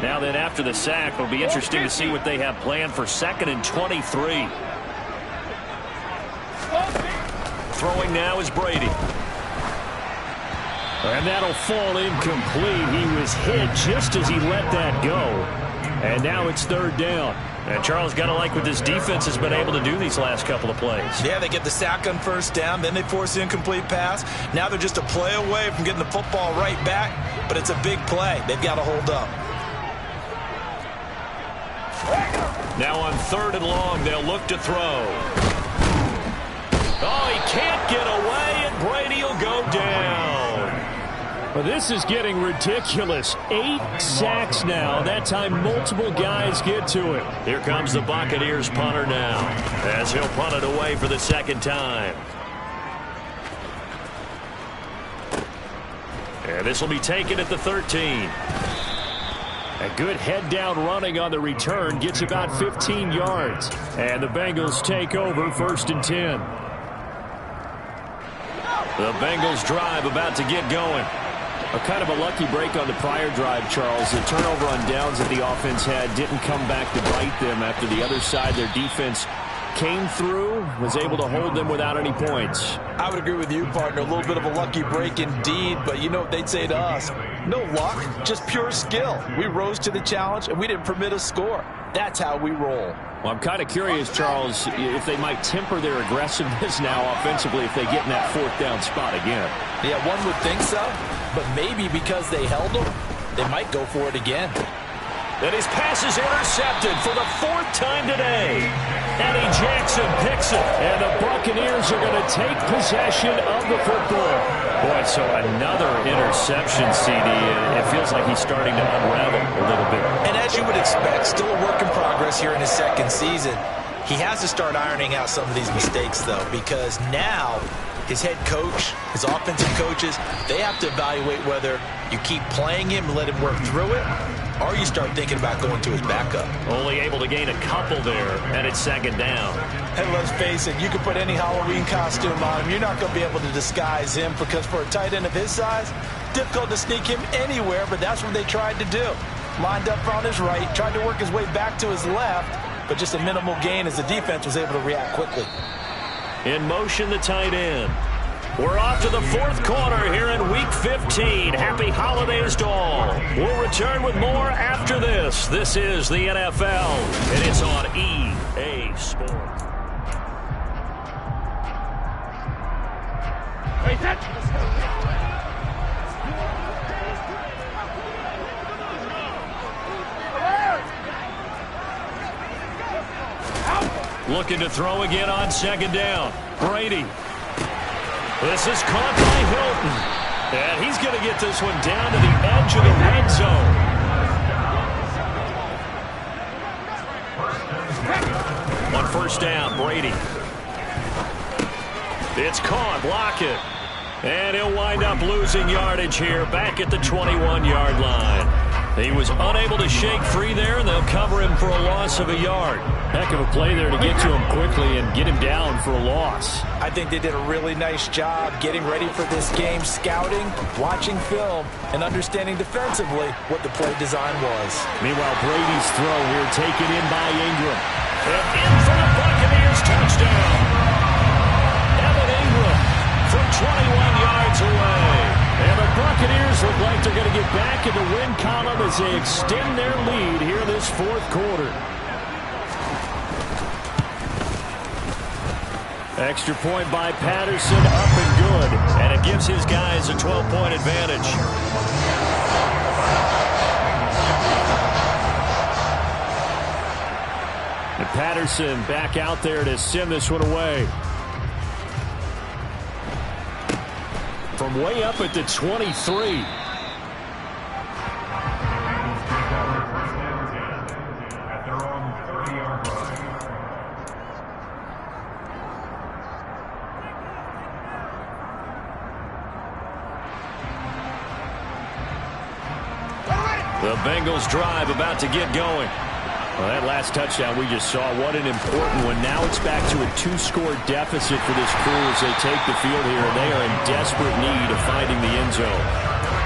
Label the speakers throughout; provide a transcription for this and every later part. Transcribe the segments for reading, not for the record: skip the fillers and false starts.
Speaker 1: Now then, after the sack, it'll be interesting to see what they have planned for 2nd and 23. Throwing now is Brady.
Speaker 2: And that'll fall incomplete. He was hit just as he let that go. And now it's 3rd down.
Speaker 1: And Charles, got to like what this defense has been able to do these last couple of plays.
Speaker 3: Yeah, they get the sack on 1st down, then they force the incomplete pass. Now they're just a play away from getting the football right back, but it's a big play. They've got to hold up.
Speaker 1: Now on 3rd and long, they'll look to throw. Oh, he can't get away, and Brady will go down.
Speaker 2: Well, this is getting ridiculous. 8 sacks now. That time, multiple guys get to him.
Speaker 1: Here comes the Buccaneers punter now, as he'll punt it away for the 2nd time. And this will be taken at the 13.
Speaker 2: A good head-down running on the return gets about 15 yards. And the Bengals take over 1st and 10.
Speaker 1: The Bengals drive about to get going.
Speaker 2: A kind of a lucky break on the prior drive, Charles. The turnover on downs that the offense had didn't come back to bite them after the other side. Their defense came through, was able to hold them without any points.
Speaker 3: I would agree with you, partner. A little bit of a lucky break indeed, but you know what they'd say to us? No luck, just pure skill. We rose to the challenge, and we didn't permit a score. That's how we roll.
Speaker 2: Well, I'm kind of curious, Charles, if they might temper their aggressiveness now offensively if they get in that 4th down spot again.
Speaker 3: Yeah, one would think so, but maybe because they held them, they might go for it again.
Speaker 1: And his pass is intercepted for the 4th time today. Eddie Jackson picks it.
Speaker 2: And the Buccaneers are going to take possession of the football.
Speaker 1: Boy, so another interception, CD. And it feels like he's starting to unravel a little bit.
Speaker 3: And as you would expect, still a work in progress here in his 2nd season. He has to start ironing out some of these mistakes, though, because now his head coach, his offensive coaches, they have to evaluate whether you keep playing him and let him work through it, or you start thinking about going to his backup.
Speaker 1: Only able to gain a couple there, and it's 2nd down.
Speaker 3: And let's face it, you can put any Halloween costume on him. You're not going to be able to disguise him because for a tight end of his size, difficult to sneak him anywhere, but that's what they tried to do. Lined up on his right, tried to work his way back to his left, but just a minimal gain as the defense was able to react quickly.
Speaker 1: In motion, the tight end. We're off to the 4th quarter here in Week 15. Happy holidays to all. We'll return with more after this. This is the NFL, and it's on EA Sports. Looking to throw again on 2nd down. Brady. This is caught by Hilton. And he's going to get this one down to the edge of the red zone. On 1st down, Brady. It's caught. Block it. And he'll wind up losing yardage here back at the 21-yard line. He was unable to shake free there, and they'll cover him for a loss of a yard.
Speaker 2: Heck of a play there to get to him quickly and get him down for a loss.
Speaker 3: I think they did a really nice job getting ready for this game, scouting, watching film, and understanding defensively what the play design was.
Speaker 2: Meanwhile, Brady's throw here taken in by Ingram.
Speaker 1: And in for the Buccaneers touchdown. Evan Ingram from 21 yards away.
Speaker 2: And the Buccaneers look like they're going to get back in the win column as they extend their lead here this 4th quarter. Extra point by Patterson, up and good.
Speaker 1: And it gives his guys a 12-point advantage.
Speaker 2: And Patterson back out there to send this one away. From way up at the 23.
Speaker 1: The Bengals drive about to get going.
Speaker 2: Well, that last touchdown we just saw, what an important one. Now it's back to a 2-score deficit for this crew as they take the field here. They are in desperate need of finding the end zone.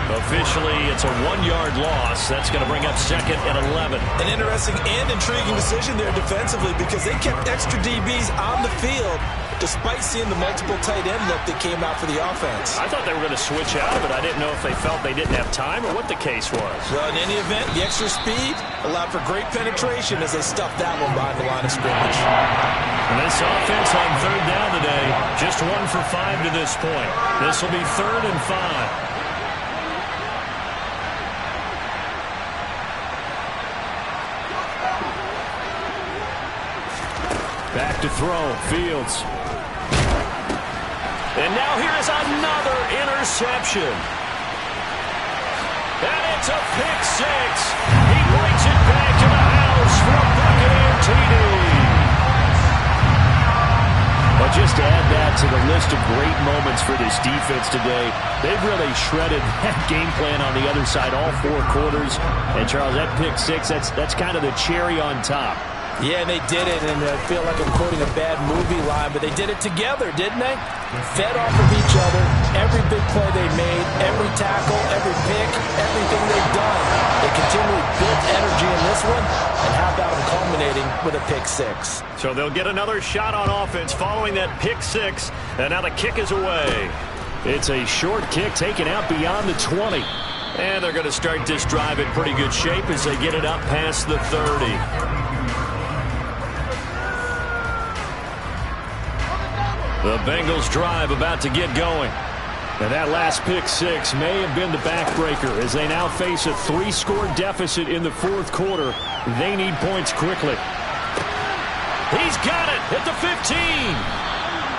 Speaker 1: Officially, it's a 1-yard loss. That's going to bring up 2nd and 11.
Speaker 3: An interesting and intriguing decision there defensively because they kept extra DBs on the field despite seeing the multiple tight end look that came out for the offense.
Speaker 1: I thought they were going to switch out of it. I didn't know if they felt they didn't have time or what the case was.
Speaker 3: Well, in any event, the extra speed allowed for great penetration as they stuffed that one behind the line of scrimmage.
Speaker 1: And this offense on 3rd down today, just 1 for 5 to this point. This will be 3rd and 5. Back to throw, Fields. And now here's another interception. And it's a pick 6. He brings it back to the house for a Buccaneer TD. But just to add that to the list of great moments for this defense today, they've really shredded that game plan on the other side all 4 quarters. And, Charles, that pick 6, that's kind of the cherry on top.
Speaker 3: Yeah, and they did it, and I feel like I'm quoting a bad movie line, but they did it together, didn't they? Fed off of each other, every big play they made, every tackle, every pick, everything they've done. They continually built energy in this one, and how about them culminating with a pick 6?
Speaker 1: So they'll get another shot on offense following that pick 6, and now the kick is away. It's a short kick taken out beyond the 20. And they're going to start this drive in pretty good shape as they get it up past the 30. The Bengals drive about to get going. And that last pick 6 may have been the backbreaker as they now face a 3-score deficit in the 4th quarter. They need points quickly. He's got it at the 15.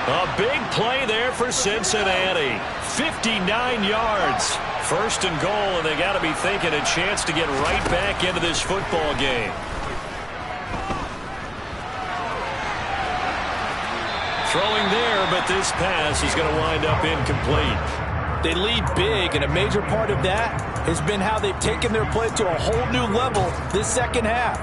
Speaker 1: A big play there for Cincinnati. 59 yards. 1st and goal, and they got to be thinking a chance to get right back into this football game. Throwing there, but this pass is going to wind up incomplete.
Speaker 3: They lead big, and a major part of that has been how they've taken their play to a whole new level this second half.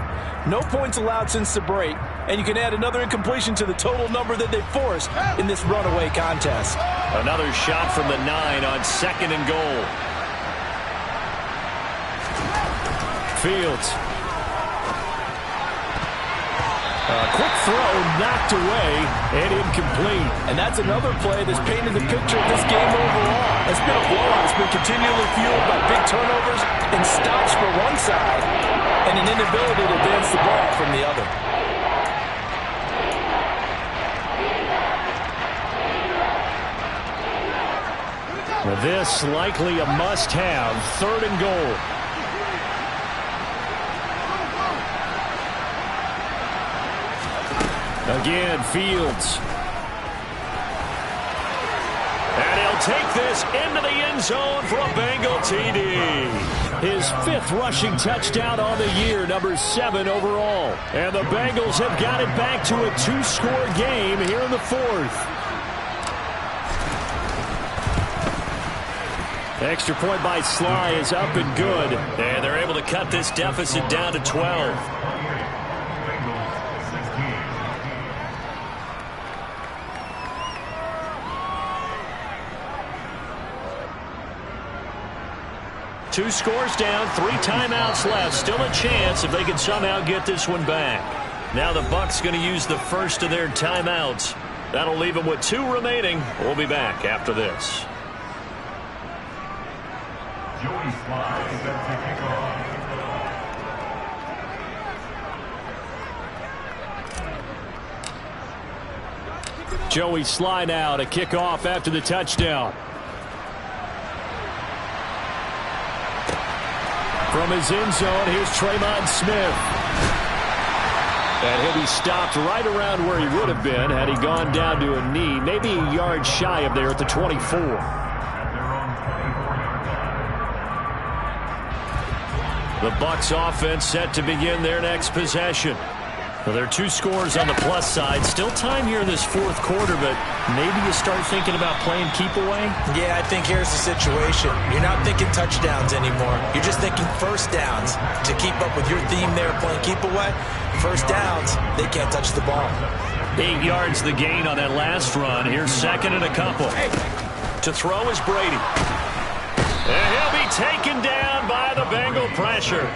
Speaker 3: No points allowed since the break, and you can add another incompletion to the total number that they've forced in this runaway contest.
Speaker 1: Another shot from the 9 on 2nd and goal. Fields. Quick throw knocked away and incomplete.
Speaker 3: And that's another play that's painted the picture of this game overall. It's been a blowout. It's been continually fueled by big turnovers and stops for one side and an inability to advance the ball from the other.
Speaker 1: Well, this likely a must-have. 3rd and goal. Again, Fields. And he'll take this into the end zone for a Bengal TD. His 5th rushing touchdown on the year, number 7 overall. And the Bengals have got it back to a 2-score game here in the 4th. Extra point by Sly is up and good. And they're able to cut this deficit down to 12. Two scores down, 3 timeouts left. Still a chance if they can somehow get this one back. Now the Bucs going to use the first of their timeouts. That'll leave them with 2 remaining. We'll be back after this.
Speaker 4: Joey Sly set to kick off.
Speaker 1: Joey Sly now to kick off after the touchdown. From his end zone, here's Tremont Smith. And he'll be stopped right around where he would have been had he gone down to a knee, maybe a yard shy of there at the 24. The Bucs offense set to begin their next possession. Well, there are 2 scores on the plus side. Still time here in this 4th quarter, but maybe you start thinking about playing keep away?
Speaker 3: Yeah, I think here's the situation. You're not thinking touchdowns anymore. You're just thinking first downs. To keep up with your theme there, playing keep away, first downs, they can't touch the ball.
Speaker 1: 8 yards the gain on that last run. Here's 2nd and a couple. To throw is Brady. And he'll be taken down by the Bengal pressure.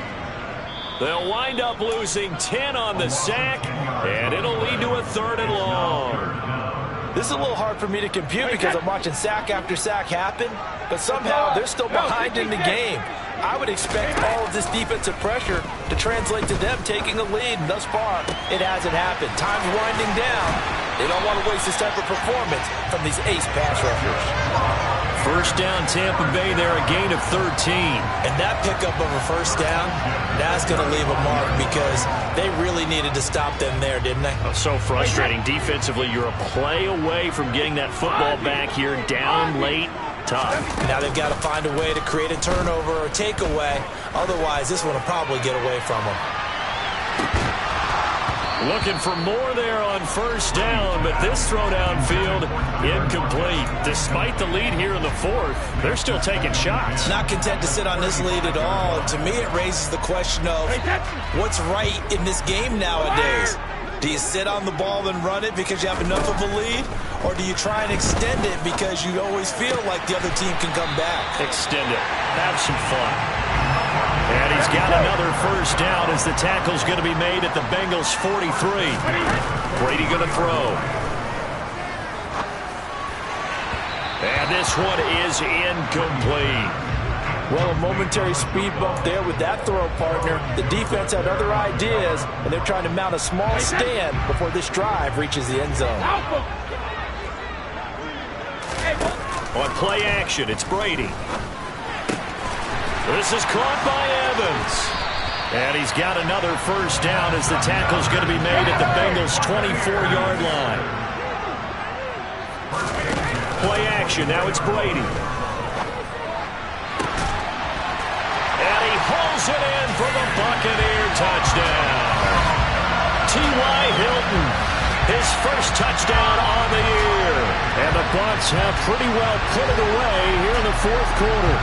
Speaker 1: They'll wind up losing 10 on the sack, and it'll lead to a 3rd and long.
Speaker 3: This is a little hard for me to compute because I'm watching sack after sack happen, but somehow they're still behind in the game. I would expect all of this defensive pressure to translate to them taking a lead, and thus far, it hasn't happened. Time's winding down. They don't want to waste this type of performance from these ace pass rushers.
Speaker 1: First down, Tampa Bay there, a gain of 13.
Speaker 3: And that pickup of a first down, that's going to leave a mark because they really needed to stop them there, didn't they?
Speaker 1: Oh, so frustrating. Defensively, you're a play away from getting that football back here, down late. Tough.
Speaker 3: Now they've got to find a way to create a turnover or takeaway. Otherwise, this one will probably get away from them.
Speaker 1: Looking for more there on first down, but this throw downfield incomplete. Despite the lead here in the 4th, they're still taking shots.
Speaker 3: Not content to sit on this lead at all. And to me, it raises the question of what's right in this game nowadays. Do you sit on the ball and run it because you have enough of a lead? Or do you try and extend it because you always feel like the other team can come back?
Speaker 1: Extend it. Have some fun. And he's got another first down as the tackle's going to be made at the Bengals' 43. Brady going to throw. And this one is incomplete.
Speaker 3: Well, a momentary speed bump there with that throw, partner. The defense had other ideas, and they're trying to mount a small stand before this drive reaches the end zone.
Speaker 1: On play action, it's Brady. This is caught by Evans. And he's got another first down as the tackle's going to be made at the Bengals' 24-yard line. Play action, now it's Brady. And he hauls it in for the Buccaneer touchdown. T.Y. Hilton, his first touchdown on the year. And the Bucs have pretty well put it away here in the 4th quarter.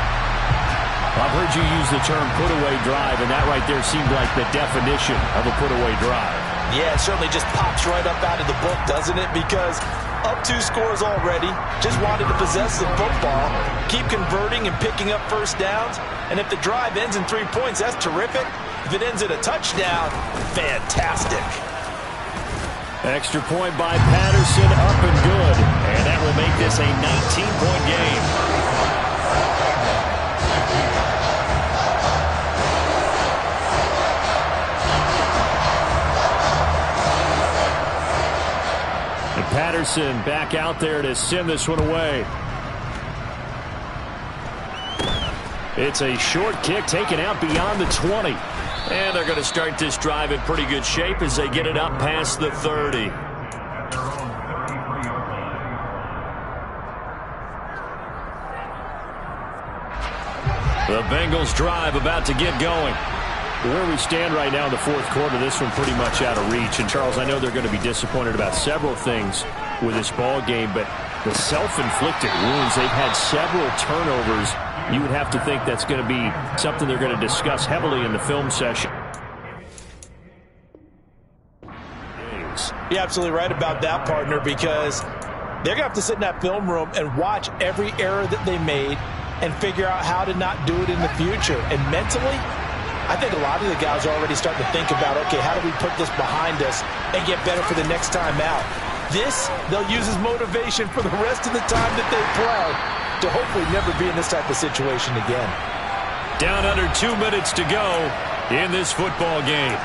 Speaker 1: I've heard you use the term put-away drive, and that right there seemed like the definition of a put-away drive.
Speaker 3: Yeah, it certainly just pops right up out of the book, doesn't it? Because up 2 scores already, just wanted to possess the football, keep converting and picking up first downs, and if the drive ends in 3 points, that's terrific. If it ends in a touchdown, fantastic.
Speaker 1: Extra point by Patterson, up and good, and that will make this a 19-point game. Patterson back out there to send this one away. It's a short kick taken out beyond the 20. And they're going to start this drive in pretty good shape as they get it up past the 30. The Bengals drive about to get going. Where we stand right now in the 4th quarter, this one pretty much out of reach. And, Charles, I know they're going to be disappointed about several things with this ball game, but the self-inflicted wounds, they've had several turnovers. You would have to think that's going to be something they're going to discuss heavily in the film session.
Speaker 3: You're absolutely right about that, partner, because they're going to have to sit in that film room and watch every error that they made and figure out how to not do it in the future. And mentally, I think a lot of the guys are already starting to think about, okay, how do we put this behind us and get better for the next time out? This, they'll use as motivation for the rest of the time that they play to hopefully never be in this type of situation again.
Speaker 1: Down under 2 minutes to go in this football game.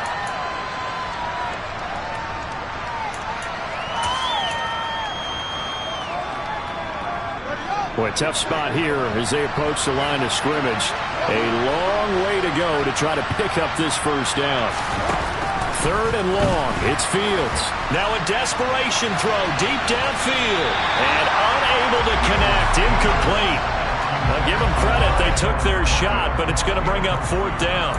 Speaker 1: Boy, tough spot here as they approach the line of scrimmage. A long way to go to try to pick up this first down. 3rd and long. It's Fields. Now a desperation throw deep downfield. And unable to connect. Incomplete. I'll give them credit. They took their shot, but it's going to bring up 4th down.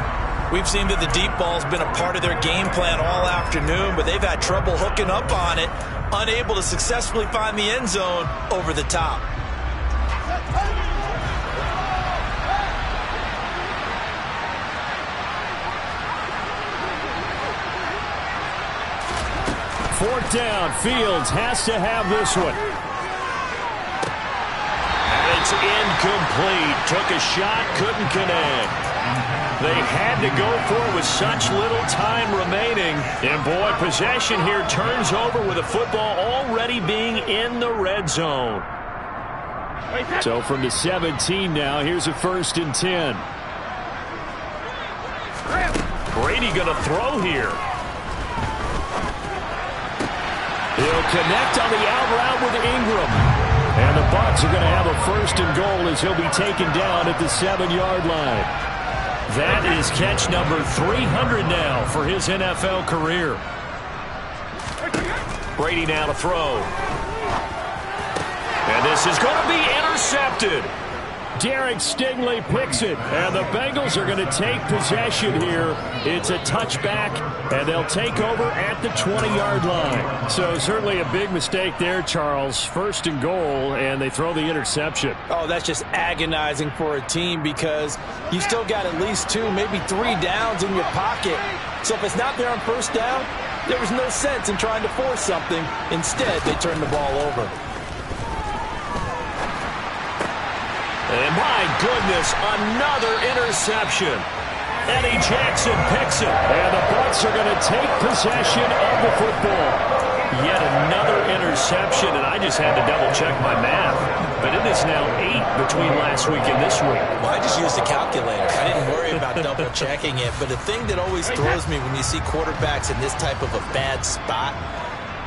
Speaker 3: We've seen that the deep ball's been a part of their game plan all afternoon, but they've had trouble hooking up on it. Unable to successfully find the end zone over the top. Fourth down, Fields has to have this one. And they
Speaker 1: incomplete. Took a shot, couldn't connect. They had to go for it with such little time remaining. And, boy, possession here turns over with the football already being in the red zone.
Speaker 2: So from the 17 now, here's a 1st and 10.
Speaker 1: Brady going to throw here.
Speaker 2: He'll connect on the out route with Ingram. And the Bucs are going to have a 1st and goal as he'll be taken down at the 7-yard line.
Speaker 1: That is catch number 300 now for his NFL career. Brady now to throw. And this is going to be intercepted.
Speaker 2: Derek Stingley picks it, and the Bengals are going to take possession here. It's a touchback, and they'll take over at the 20-yard line. So certainly a big mistake there, Charles. 1st and goal, and they throw the interception.
Speaker 5: Oh, that's just agonizing for a team because you still got at least 2, maybe 3 downs in your pocket. So if it's not there on 1st down, there was no sense in trying to force something. Instead, they turn the ball over.
Speaker 1: And my goodness, another interception. Eddie Jackson picks it.
Speaker 2: And the Bucs are going to take possession of the football.
Speaker 1: Yet another interception, and I just had to double-check my math. But it is now 8 between last week and this week.
Speaker 3: Well, I just used a calculator. I didn't worry about double-checking it. But the thing that always throws me when you see quarterbacks in this type of a bad spot,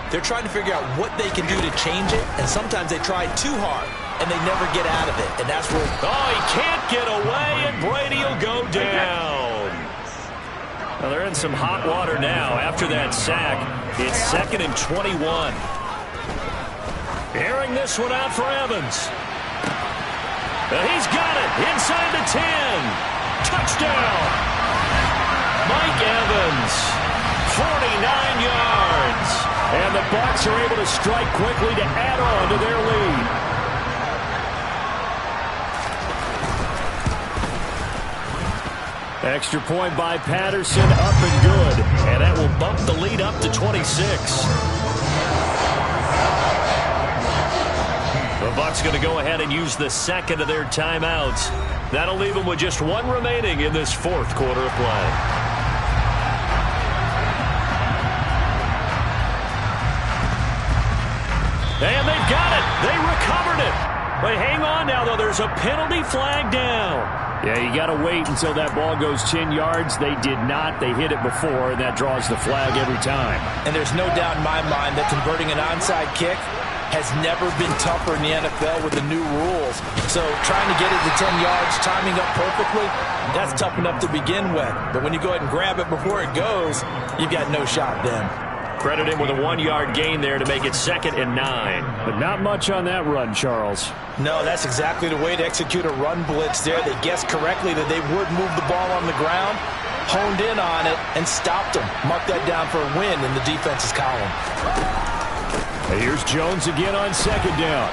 Speaker 3: they're trying to figure out what they can do to change it, and sometimes they try too hard, and they never get out of it. And that's where...
Speaker 1: Oh, he can't get away, and Brady will go down. Well, they're in some hot water now after that sack. It's 2nd and 21. Airing this one out for Evans. And he's got it inside the 10. Touchdown. Mike Evans, 49 yards.
Speaker 2: And the Bucs are able to strike quickly to add on to their lead. Extra point by Patterson, up and good.
Speaker 1: And that will bump the lead up to 26. The Bucs going to go ahead and use the 2nd of their timeouts. That'll leave them with just 1 remaining in this 4th quarter of play. And they've got it. They recovered it. But hang on now, though. There's a penalty flag down.
Speaker 2: Yeah, you got to wait until that ball goes 10 yards. They did not. They hit it before, and that draws the flag every time.
Speaker 5: And there's no doubt in my mind that converting an onside kick has never been tougher in the NFL with the new rules. So trying to get it to 10 yards, timing up perfectly, that's tough enough to begin with. But when you go ahead and grab it before it goes, you've got no shot then.
Speaker 1: Credit him with a 1-yard gain there to make it 2nd and 9.
Speaker 2: But not much on that run, Charles.
Speaker 5: No, that's exactly the way to execute a run blitz there. They guessed correctly that they would move the ball on the ground, honed in on it, and stopped them. Mark that down for a win in the defense's column.
Speaker 2: Here's Jones again on 2nd down.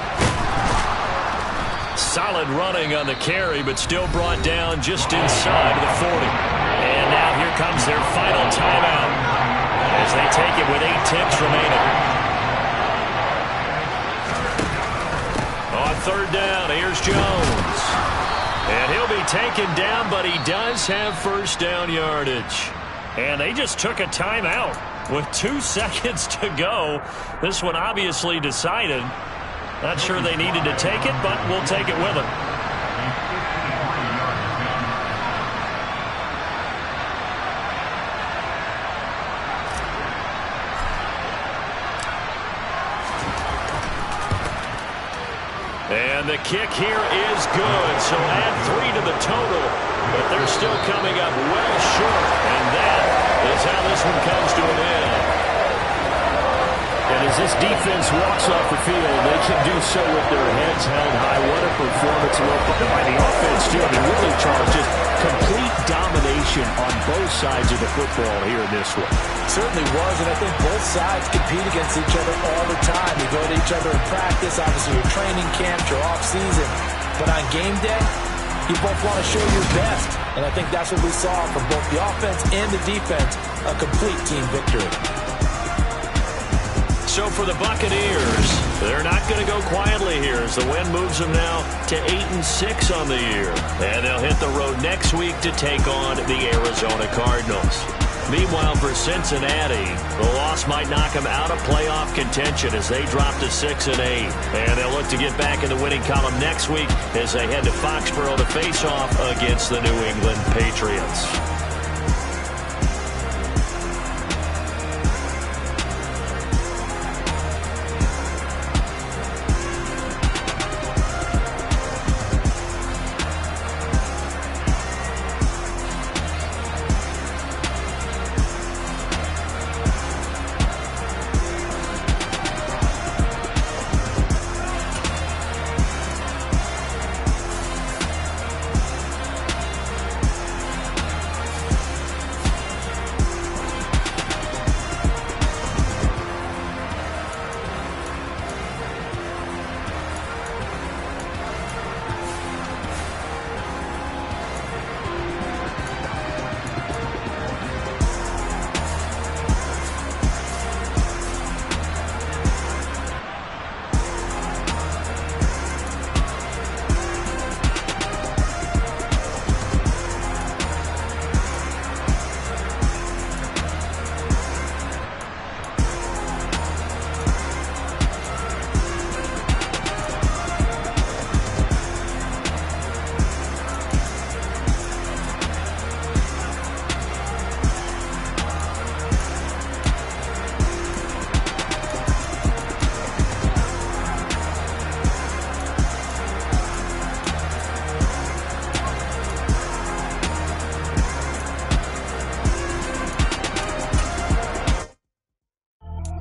Speaker 1: Solid running on the carry, but still brought down just inside of the 40. And now here comes their final timeout as they take it with 8 ticks remaining. On 3rd down, here's Jones. And he'll be taken down, but he does have 1st down yardage. And they just took a timeout with 2 seconds to go. This one obviously decided. Not sure they needed to take it, but we'll take it with them. And the kick here is good, so add 3 to the total, but they're still coming up well short, and that is how this one comes to an end.
Speaker 2: And as this defense walks off the field, they can do so with their heads held high. What a performance by the offense, too. I mean, really, Charles, just complete domination on both sides of the football here in this one.
Speaker 5: Certainly was, and I think both sides compete against each other all the time. You go to each other in practice, obviously your training camp, your off-season. But on game day, you both want to show your best. And I think that's what we saw from both the offense and the defense, a complete team victory.
Speaker 1: So for the Buccaneers, they're not going to go quietly here as the win moves them now to 8-6 on the year. And they'll hit the road next week to take on the Arizona Cardinals. Meanwhile, for Cincinnati, the loss might knock them out of playoff contention as they drop to 6-8. And they'll look to get back in the winning column next week as they head to Foxborough to face off against the New England Patriots.